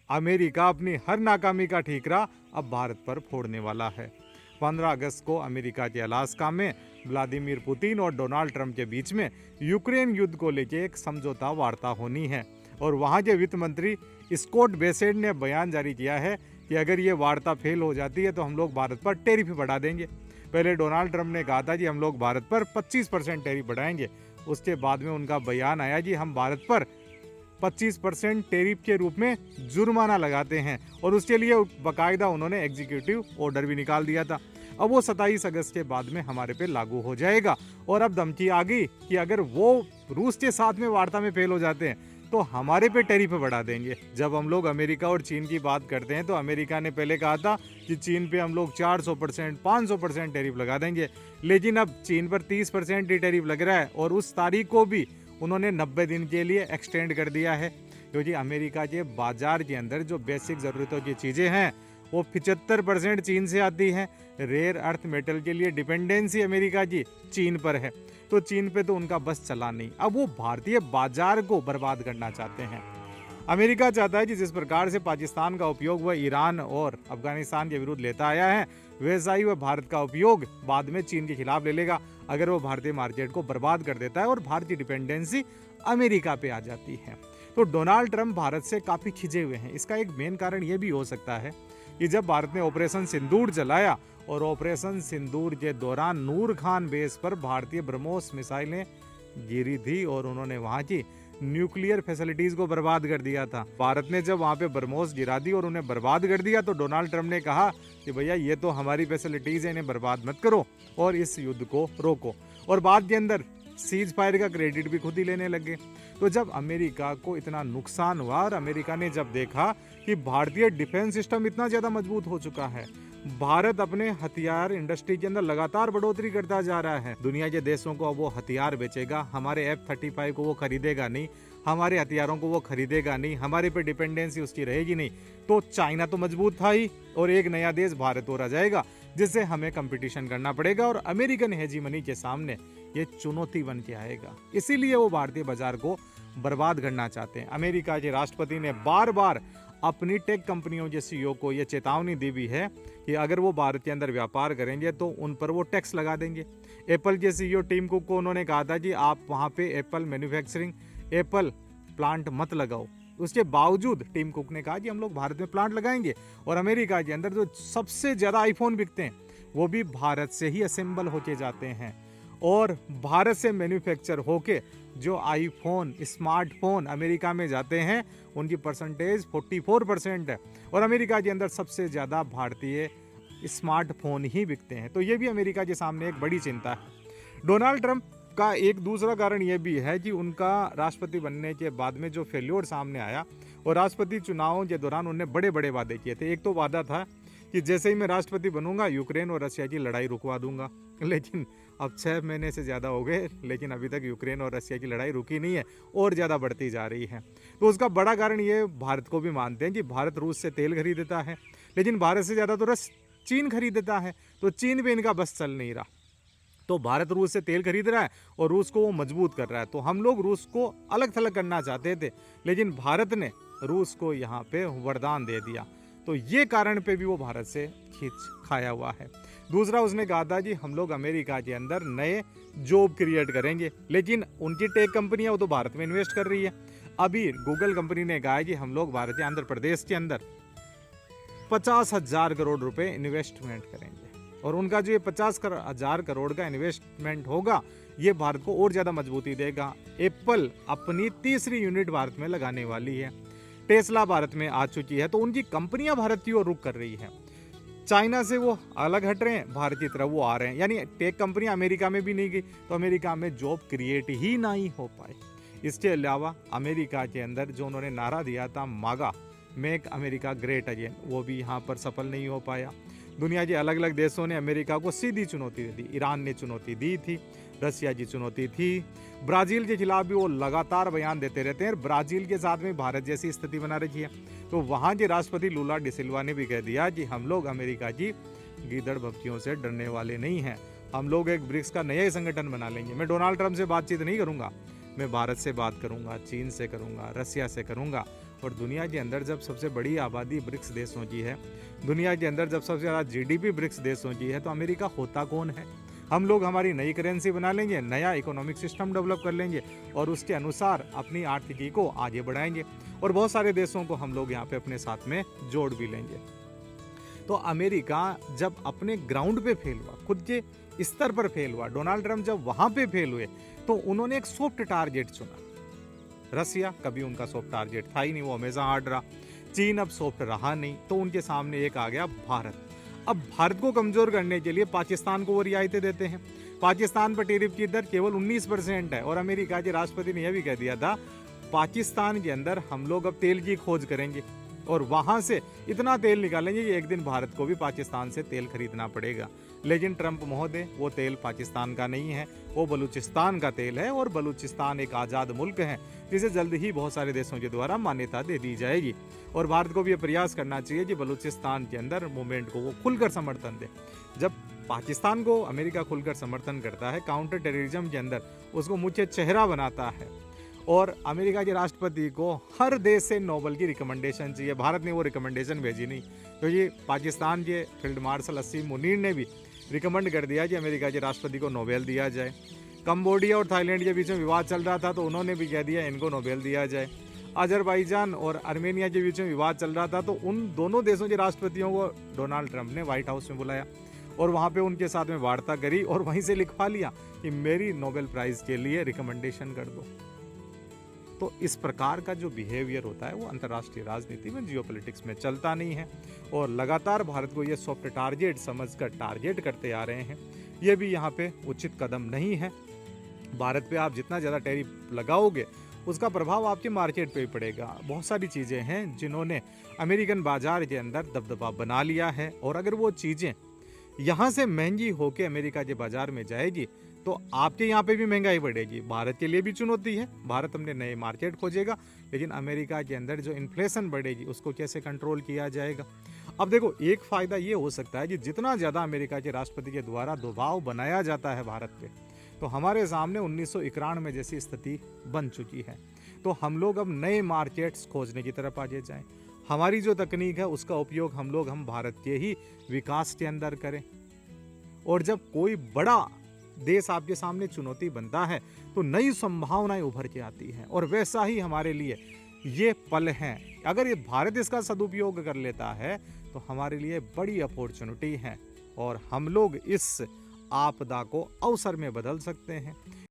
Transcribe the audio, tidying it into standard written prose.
America अपनी हर नाकामी का ठीकरा अब भारत पर फोड़ने वाला है। 15 अगस्त को अमेरिका के अलास्का में व्लादिमीर पुतिन और डोनाल्ड ट्रंप के बीच में यूक्रेन युद्ध को लेकर एक समझौता वार्ता होनी है और वहां के वित्त मंत्री स्कॉट बेसेंट ने बयान जारी किया है कि अगर ये वार्ता फेल हो जाती है तो हम लोग भारत पर टैरिफ बढ़ा देंगे। पहले डोनाल्ड ट्रंप ने कहा था कि हम लोग भारत पर 25% टैरिफ बढ़ाएंगे। उसके बाद में उनका बयान आया कि हम भारत पर 25% टैरिफ के रूप में जुर्माना लगाते हैं और उसके लिए बाकायदा उन्होंने एग्जीक्यूटिव ऑर्डर भी निकाल दिया था। अब वो 27 अगस्त के बाद में हमारे पे लागू हो जाएगा और अब धमकी आ गई कि अगर वो रूस के साथ में वार्ता में फेल हो जाते हैं तो हमारे पे टैरिफ बढ़ा देंगे। जब हम लोग अमेरिका और चीन की बात करते हैं तो अमेरिका ने पहले कहा था कि चीन पे हम लोग 400% 500% टैरिफ लगा देंगे, लेकिन अब चीन पर 30% ही टैरिफ लग रहा है और उस तारीख को भी उन्होंने 90 दिन के लिए एक्सटेंड कर दिया है, क्योंकि अमेरिका के बाजार के अंदर जो बेसिक ज़रूरतों की चीज़ें हैं वो 75% चीन से आती हैं। रेयर अर्थ मेटल के लिए डिपेंडेंसी अमेरिका की चीन पर है, तो चीन पे तो उनका बस चला नहीं। अब वो भारतीय बाजार को बर्बाद करना चाहते हैं। अमेरिका चाहता है कि जिस प्रकार से पाकिस्तान का उपयोग वह ईरान और अफगानिस्तान के विरुद्ध लेता आया है, वैसा ही वह भारत का उपयोग बाद में चीन के खिलाफ ले लेगा अगर वो भारतीय मार्केट को बर्बाद कर देता है और भारतीय डिपेंडेंसी अमेरिका पे आ जाती है। तो डोनाल्ड ट्रंप भारत से काफ़ी खिंचे हुए हैं। इसका एक मेन कारण ये भी हो सकता है कि जब भारत ने ऑपरेशन सिंदूर चलाया और ऑपरेशन सिंदूर के दौरान नूर खान बेस पर भारतीय ब्रह्मोस मिसाइलें गिरी थी और उन्होंने वहां की न्यूक्लियर फैसिलिटीज को बर्बाद कर दिया था। भारत ने जब वहां पे ब्रह्मोस गिरा दी और उन्हें बर्बाद कर दिया तो डोनाल्ड ट्रंप ने कहा कि भैया ये तो हमारी फैसिलिटीज है, इन्हें बर्बाद मत करो और इस युद्ध को रोको, और बाद के अंदर सीज फायर का क्रेडिट भी खुद ही लेने लगे। तो जब अमेरिका को इतना नुकसान हुआ और अमेरिका ने जब देखा कि भारतीय डिफेंस सिस्टम इतना ज़्यादा मजबूत हो चुका है, भारत अपने हथियार इंडस्ट्री के अंदर लगातार बढ़ोतरी करता जा रहा है, दुनिया के देशों को अब वो हथियार बेचेगा, हमारे F-35 को वो खरीदेगा नहीं, हमारे हथियारों को वो खरीदेगा नहीं, हमारे पे डिपेंडेंसी उसकी रहेगी नहीं, तो चाइना तो मजबूत था ही और एक नया देश भारत और आ जाएगा जिससे हमें कंपटीशन करना पड़ेगा और अमेरिकन हेजीमनी के सामने ये चुनौती बन के आएगा। इसीलिए वो भारतीय बाजार को बर्बाद करना चाहते हैं। अमेरिका के राष्ट्रपति ने बार बार अपनी टेक कंपनियों के सीईओ को ये चेतावनी दी भी है कि अगर वो भारत के अंदर व्यापार करेंगे तो उन पर वो टैक्स लगा देंगे। एप्पल के सीईओ टिम कुक को उन्होंने कहा था कि आप वहाँ पे एप्पल मैन्युफैक्चरिंग एप्पल प्लांट मत लगाओ। उसके बावजूद टिम कुक ने कहा कि हम लोग भारत में प्लांट लगाएंगे और अमेरिका के अंदर जो सबसे ज़्यादा आईफोन बिकते हैं वो भी भारत से ही असेंबल होके जाते हैं और भारत से मैन्युफैक्चर होके जो आईफोन स्मार्टफोन अमेरिका में जाते हैं उनकी परसेंटेज 44% है और अमेरिका के अंदर सबसे ज़्यादा भारतीय स्मार्टफोन ही बिकते हैं। तो ये भी अमेरिका के सामने एक बड़ी चिंता है। डोनाल्ड ट्रंप का एक दूसरा कारण ये भी है कि उनका राष्ट्रपति बनने के बाद में जो फेल्योर सामने आया और राष्ट्रपति चुनावों के दौरान उन्होंने बड़े बड़े वादे किए थे। एक तो वादा था कि जैसे ही मैं राष्ट्रपति बनूंगा यूक्रेन और रशिया की लड़ाई रुकवा दूंगा, लेकिन अब 6 महीने से ज़्यादा हो गए लेकिन अभी तक यूक्रेन और रशिया की लड़ाई रुकी नहीं है और ज़्यादा बढ़ती जा रही है। तो उसका बड़ा कारण ये भारत को भी मानते हैं कि भारत रूस से तेल खरीदता है, लेकिन भारत से ज़्यादा तो चीन खरीदता है, तो चीन पे इनका बस चल नहीं रहा। तो भारत रूस से तेल खरीद रहा है और रूस को वो मजबूत कर रहा है। तो हम लोग रूस को अलग थलग करना चाहते थे, लेकिन भारत ने रूस को यहाँ पे वरदान दे दिया। तो ये कारण पे भी वो भारत से खींच खाया हुआ है। दूसरा उसने कहा था कि हम लोग अमेरिका के अंदर नए जॉब क्रिएट करेंगे, लेकिन उनकी टेक कंपनियां वो तो भारत में इन्वेस्ट कर रही है। अभी गूगल कंपनी ने कहा है कि हम लोग भारत के आंध्र प्रदेश के अंदर 50,000 करोड़ रुपए इन्वेस्टमेंट करेंगे और उनका जो ये 50,000 करोड़ का इन्वेस्टमेंट होगा ये भारत को और ज़्यादा मजबूती देगा। एप्पल अपनी तीसरी यूनिट भारत में लगाने वाली है, टेस्ला भारत में आ चुकी है, तो उनकी कंपनियां भारत की ओर रुख कर रही हैं। चाइना से वो अलग हट रहे हैं, भारत की तरफ वो आ रहे हैं, यानी टेक कंपनियां अमेरिका में भी नहीं गई तो अमेरिका में जॉब क्रिएट ही नहीं हो पाए। इसके अलावा अमेरिका के अंदर जो उन्होंने नारा दिया था मागा, मेक अमेरिका ग्रेट अगेन, वो भी यहाँ पर सफल नहीं हो पाया। दुनिया के अलग अलग देशों ने अमेरिका को सीधी चुनौती दी। ईरान ने चुनौती दी थी, रसिया की चुनौती थी, ब्राज़ील के खिलाफ भी वो लगातार बयान देते रहते हैं। ब्राज़ील के साथ में भारत जैसी स्थिति बना रखी है, तो वहाँ के राष्ट्रपति लूला डिसिल्वा ने भी कह दिया कि हम लोग अमेरिका की गीदड़ भक्तियों से डरने वाले नहीं हैं, हम लोग एक ब्रिक्स का नया ही संगठन बना लेंगे। मैं डोनाल्ड ट्रंप से बातचीत नहीं करूँगा, मैं भारत से बात करूँगा, चीन से करूँगा, रसिया से करूँगा और दुनिया के अंदर जब सबसे बड़ी आबादी ब्रिक्स देशों की है, दुनिया के अंदर जब सबसे ज़्यादा जीडीपी ब्रिक्स देशों की है, तो अमेरिका होता कौन है? हम लोग हमारी नई करेंसी बना लेंगे, नया इकोनॉमिक सिस्टम डेवलप कर लेंगे और उसके अनुसार अपनी आर्थिकी को आगे बढ़ाएंगे और बहुत सारे देशों को हम लोग यहाँ पे अपने साथ में जोड़ भी लेंगे। तो अमेरिका जब अपने ग्राउंड पे फेल हुआ, खुद के स्तर पर फेल हुआ, डोनाल्ड ट्रंप जब वहां पे फेल हुए, तो उन्होंने एक सॉफ्ट टारगेट चुना। रसिया कभी उनका सॉफ्ट टारगेट था ही नहीं, वो हमेशा हार्ड रहा। चीन अब सॉफ्ट रहा नहीं, तो उनके सामने एक आ गया भारत। अब भारत को कमजोर करने के लिए पाकिस्तान को वो रियायतें देते हैं। पाकिस्तान पर टैरिफ की दर केवल 19% है और अमेरिका के राष्ट्रपति ने यह भी कह दिया था, पाकिस्तान के अंदर हम लोग अब तेल की खोज करेंगे और वहां से इतना तेल निकालेंगे कि एक दिन भारत को भी पाकिस्तान से तेल खरीदना पड़ेगा। लेकिन ट्रंप महोदय, वो तेल पाकिस्तान का नहीं है, वो बलूचिस्तान का तेल है और बलूचिस्तान एक आज़ाद मुल्क है जिसे जल्द ही बहुत सारे देशों के द्वारा मान्यता दे दी जाएगी। और भारत को भी ये प्रयास करना चाहिए कि बलूचिस्तान के अंदर मूवमेंट को वो खुलकर समर्थन दे। जब पाकिस्तान को अमेरिका खुलकर समर्थन करता है, काउंटर टेररिज्म के अंदर उसको मुख्य चेहरा बनाता है और अमेरिका के राष्ट्रपति को हर देश से नोबेल की रिकमेंडेशन चाहिए। भारत ने वो रिकमेंडेशन भेजी नहीं, तो ये पाकिस्तान के फील्ड मार्शल असीम मुनीर ने भी रिकमेंड कर दिया कि अमेरिका के राष्ट्रपति को नोबेल दिया जाए। कंबोडिया और थाईलैंड के बीच में विवाद चल रहा था, तो उन्होंने भी कह दिया इनको नोबेल दिया जाए। अजरबैजान और आर्मेनिया के बीच में विवाद चल रहा था, तो उन दोनों देशों के राष्ट्रपतियों को डोनाल्ड ट्रंप ने व्हाइट हाउस में बुलाया और वहाँ पे उनके साथ में वार्ता करी और वहीं से लिखवा लिया कि मेरी नोबेल प्राइज के लिए रिकमेंडेशन कर दो। तो इस प्रकार का जो बिहेवियर होता है वो अंतर्राष्ट्रीय राजनीति में, जियोपॉलिटिक्स में चलता नहीं है और लगातार भारत को ये सॉफ्ट टारगेट समझकर टारगेट करते आ रहे हैं। ये भी यहाँ पे उचित कदम नहीं है। भारत पे आप जितना ज़्यादा टैरिफ लगाओगे उसका प्रभाव आपके मार्केट पे ही पड़ेगा। बहुत सारी चीज़ें हैं जिन्होंने अमेरिकन बाजार के अंदर दबदबा बना लिया है और अगर वो चीज़ें यहाँ से महंगी होके अमेरिका के बाजार में जाएगी तो आपके यहाँ पे भी महंगाई बढ़ेगी। भारत के लिए भी चुनौती है, भारत अपने नए मार्केट खोजेगा, लेकिन अमेरिका के अंदर जो इन्फ्लेशन बढ़ेगी उसको कैसे कंट्रोल किया जाएगा। अब देखो, एक फ़ायदा ये हो सकता है कि जितना ज़्यादा अमेरिका के राष्ट्रपति के द्वारा दबाव बनाया जाता है भारत पे, तो हमारे सामने 1991 जैसी स्थिति बन चुकी है। तो हम लोग अब नए मार्केट्स खोजने की तरफ आगे जाएं। हमारी जो तकनीक है उसका उपयोग हम भारत के ही विकास के अंदर करें। और जब कोई बड़ा देश आपके सामने चुनौती बनता है तो नई संभावनाएं उभर के आती हैं और वैसा ही हमारे लिए ये पल हैं। अगर ये भारत इसका सदुपयोग कर लेता है तो हमारे लिए बड़ी अपॉर्चुनिटी है और हम लोग इस आपदा को अवसर में बदल सकते हैं।